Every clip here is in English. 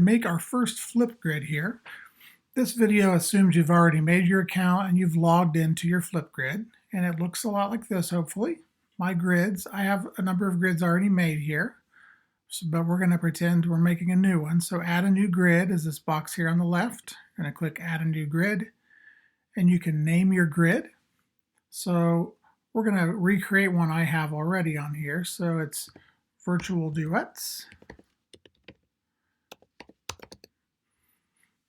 Make our first Flipgrid here. This video assumes you've already made your account and you've logged into your Flipgrid, and it looks a lot like this, hopefully. My grids, I have a number of grids already made here, but we're going to pretend we're making a new one. So add a new grid is this box here on the left. I'm going to click add a new grid, and you can name your grid. So we're going to recreate one I have already on here. So it's virtual duets.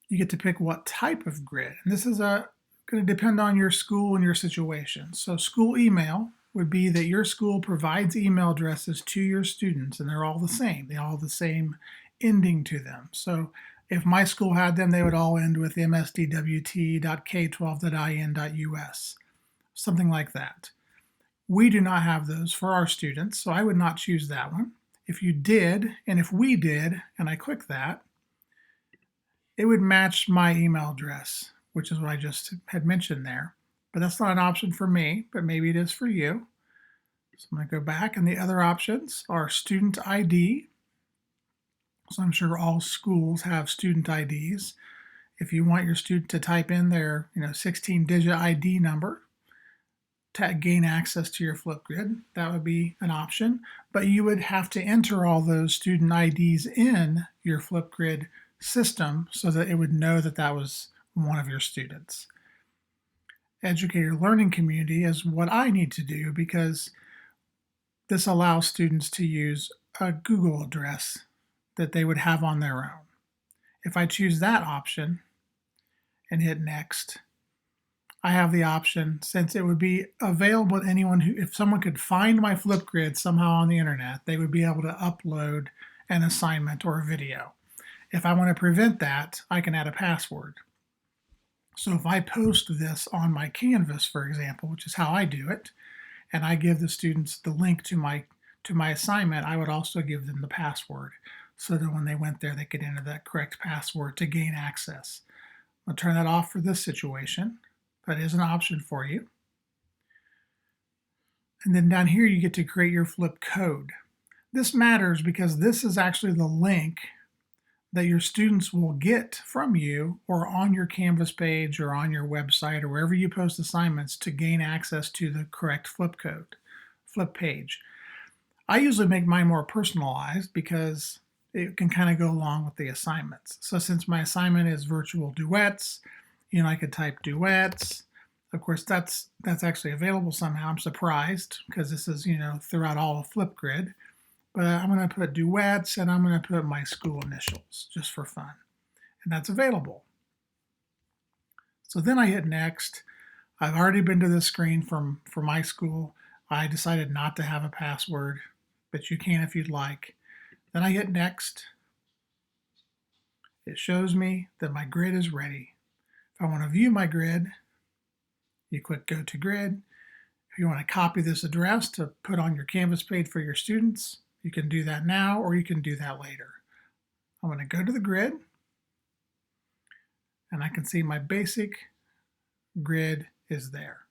You get to pick what type of grid. And this is going to depend on your school and your situation. So school email would be that your school provides email addresses to your students, and they're all the same. They all have the same ending to them. So if my school had them, they would all end with msdwt.k12.in.us, something like that. We do not have those for our students, so I would not choose that one. If you did, and if we did, and I click that, it would match my email address, which is what I just had mentioned there. But that's not an option for me, but maybe it is for you. So I'm going to go back, and the other options are student ID. So I'm sure all schools have student IDs. If you want your student to type in their 16-digit ID number to gain access to your Flipgrid, that would be an option. But you would have to enter all those student IDs in your Flipgrid system so that it would know that that was one of your students. Educator Learning Community is what I need to do because this allows students to use a Google address that they would have on their own. If I choose that option and hit next, I have the option, since it would be available to anyone who, if someone could find my Flipgrid somehow on the internet, they would be able to upload an assignment or a video. If I want to prevent that, I can add a password. So if I post this on my Canvas, for example, which is how I do it, and I give the students the link to my assignment, I would also give them the password so that when they went there, they could enter that correct password to gain access. I'll turn that off for this situation. That is an option for you. And then down here, you get to create your Flip code. This matters because this is actually the link that your students will get from you or on your Canvas page or on your website or wherever you post assignments to gain access to the correct Flip page. I usually make mine more personalized because it can kind of go along with the assignments. So since my assignment is virtual duets, I could type duets. Of course, that's actually available somehow. I'm surprised because this is, throughout all of Flipgrid. But I'm going to put duets, and I'm going to put my school initials just for fun. And that's available. So then I hit next. I've already been to this screen for my school. I decided not to have a password, but you can if you'd like. Then I hit next. It shows me that my grid is ready. If I want to view my grid, you click Go to Grid. If you want to copy this address to put on your Canvas page for your students, you can do that now, or you can do that later. I'm going to go to the grid, and I can see my basic grid is there.